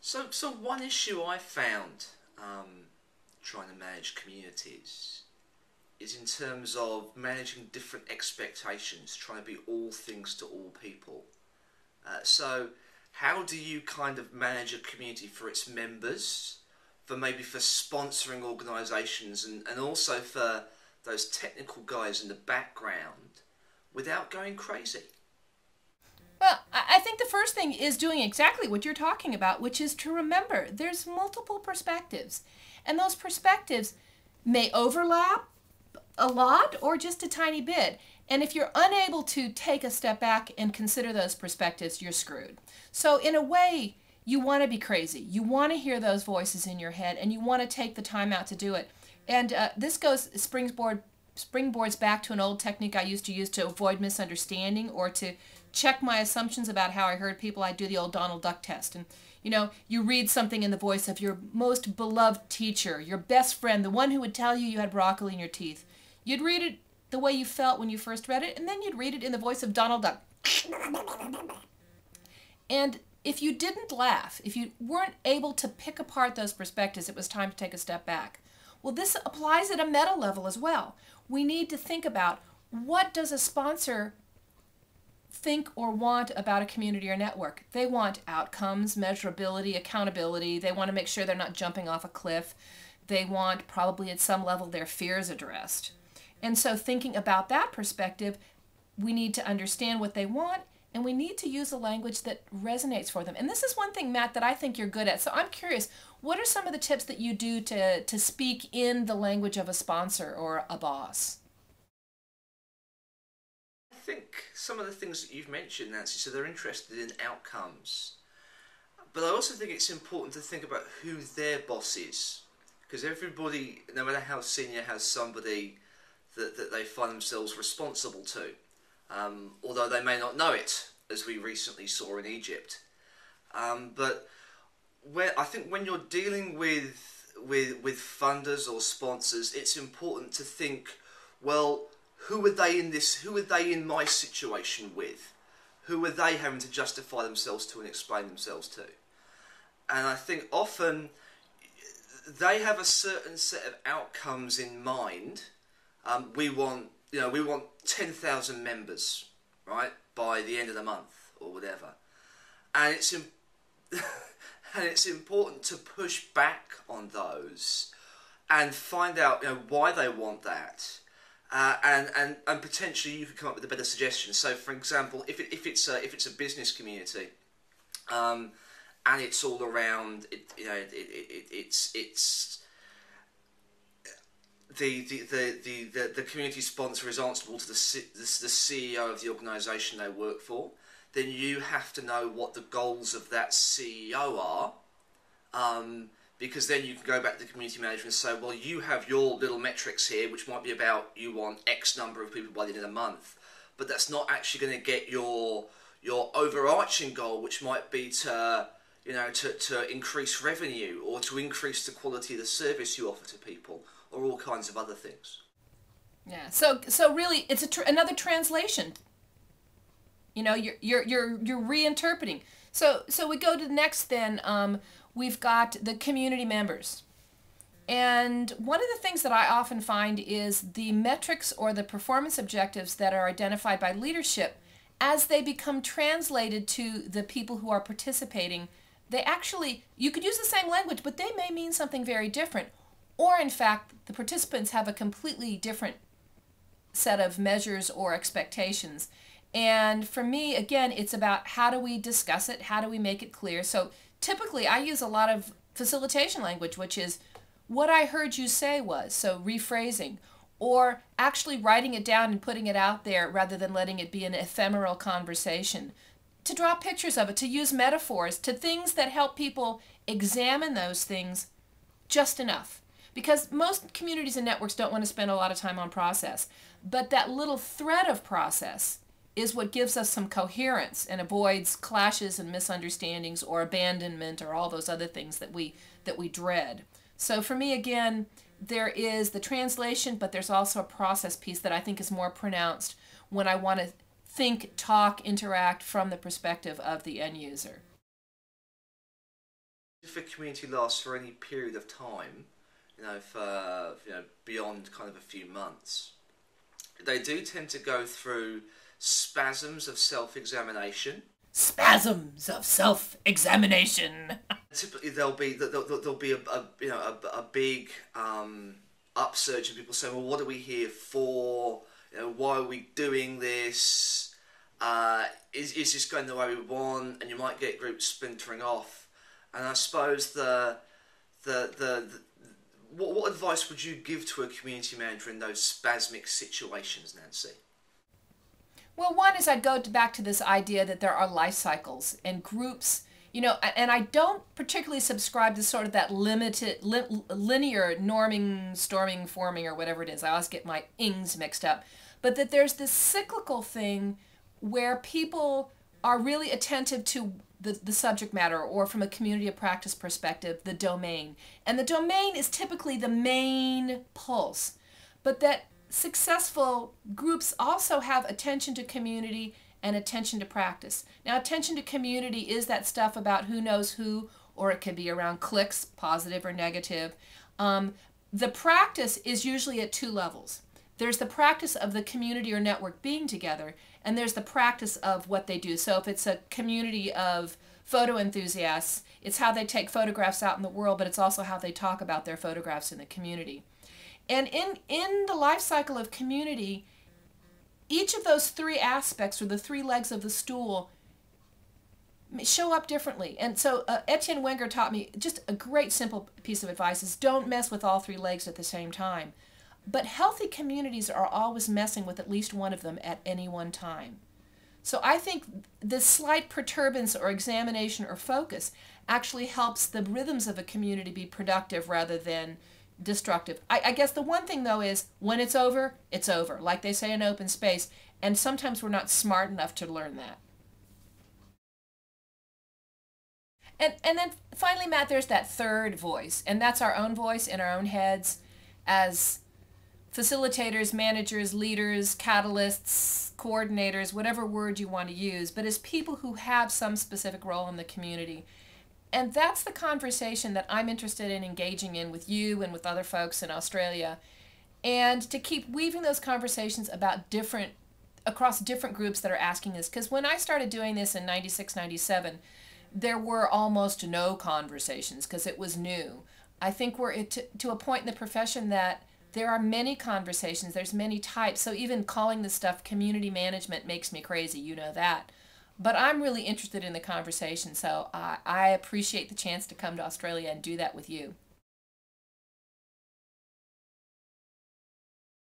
So one issue I found trying to manage communities is in terms of managing different expectations, trying to be all things to all people. So how do you kind of manage a community for its members, for maybe for sponsoring organisations and also for those technical guys in the background without going crazy? Well, I think the first thing is doing exactly what you're talking about, which is to remember there's multiple perspectives. And those perspectives may overlap a lot or just a tiny bit. And if you're unable to take a step back and consider those perspectives, you're screwed. So, in a way, you want to be crazy. You want to hear those voices in your head, and you want to take the time out to do it. And this springboards back to an old technique I used to use to avoid misunderstanding or to check my assumptions about how I heard people. I do the old Donald Duck test. And, you read something in the voice of your most beloved teacher, your best friend, the one who would tell you you had broccoli in your teeth. You'd read it the way you felt when you first read it, and then you'd read it in the voice of Donald Duck. And if you didn't laugh, if you weren't able to pick apart those perspectives, it was time to take a step back. Well, this applies at a meta level as well. We need to think about, what does a sponsor think or want about a community or network? They want outcomes, measurability, accountability. They want to make sure they're not jumping off a cliff. They want, probably at some level, their fears addressed. And so thinking about that perspective, we need to understand what they want, and we need to use a language that resonates for them. And this is one thing, Matt, that I think you're good at. So I'm curious, what are some of the tips that you do to speak in the language of a sponsor or a boss? I think some of the things that you've mentioned, Nancy, so they're interested in outcomes. But I also think it's important to think about who their boss is. Because everybody, no matter how senior, has somebody that they find themselves responsible to. Although they may not know it, as we recently saw in Egypt. But I think when you're dealing with funders or sponsors, it's important to think, well, who are they in my situation with? Who are they having to justify themselves to and explain themselves to? And I think often they have a certain set of outcomes in mind. We want 10,000 members, right, by the end of the month or whatever, and it's important to push back on those and find out why they want that. And potentially you could come up with a better suggestion. So, for example, if it's a business community, and it's all around it's the community sponsor is answerable to the CEO of the organisation they work for, then you have to know what the goals of that CEO are. Because then you can go back to the community manager and say, well, you have your little metrics here, which might be about you want X number of people by the end of the month, but that's not actually going to get your overarching goal, which might be to increase revenue or to increase the quality of the service you offer to people, or all kinds of other things. Yeah. So really, it's another translation. You're reinterpreting. So we go to the next then. We've got the community members. And one of the things that I often find is the metrics or the performance objectives that are identified by leadership, as they become translated to the people who are participating, you could use the same language, but they may mean something very different. Or in fact, the participants have a completely different set of measures or expectations. And for me, again, it's about how do we discuss it? How do we make it clear? So typically, I use a lot of facilitation language, which is what I heard you say was, so rephrasing, or actually writing it down and putting it out there rather than letting it be an ephemeral conversation. To draw pictures of it, to use metaphors, to things that help people examine those things just enough. Because most communities and networks don't want to spend a lot of time on process. But that little thread of process is what gives us some coherence and avoids clashes and misunderstandings or abandonment or all those other things that we dread. So for me, again, there is the translation, but there's also a process piece that I think is more pronounced when I want to think, talk, interact from the perspective of the end user. if a community lasts for any period of time, for beyond kind of a few months, they do tend to go through spasms of self-examination. Spasms of self-examination. Typically, there'll be a big upsurge in people saying, "Well, what are we here for? Why are we doing this? Is this going the way we want?" And you might get groups splintering off. And I suppose what advice would you give to a community manager in those spasmic situations, Nancy? Well, one is I'd go back to this idea that there are life cycles and groups, and I don't particularly subscribe to sort of that linear norming, storming, forming, or whatever it is. I always get my ings mixed up. But that there's this cyclical thing where people are really attentive to the subject matter, or from a community of practice perspective, the domain. And the domain is typically the main pulse. But that successful groups also have attention to community and attention to practice. Now, attention to community is that stuff about who knows who, or it could be around cliques, positive or negative. The practice is usually at two levels. There's the practice of the community or network being together, and there's the practice of what they do. So if it's a community of photo enthusiasts, it's how they take photographs out in the world, but it's also how they talk about their photographs in the community. And in the life cycle of community, each of those three aspects, or the three legs of the stool, show up differently. And so Etienne Wenger taught me just a great simple piece of advice is don't mess with all three legs at the same time. But healthy communities are always messing with at least one of them at any one time. So I think this slight perturbance or examination or focus actually helps the rhythms of a community be productive rather than destructive. I guess the one thing, though, is when it's over, like they say in open space, and sometimes we're not smart enough to learn that. And then finally, Matt, there's that third voice, and that's our own voice in our own heads as facilitators, managers, leaders, catalysts, coordinators, whatever word you want to use, but as people who have some specific role in the community. And that's the conversation that I'm interested in engaging in with you and with other folks in Australia, and to keep weaving those conversations across different groups that are asking this. Because when I started doing this in 96, 97, there were almost no conversations because it was new. I think we're to a point in the profession that there are many conversations, there's many types, so even calling this stuff community management makes me crazy, you know that. But I'm really interested in the conversation, so I appreciate the chance to come to Australia and do that with you.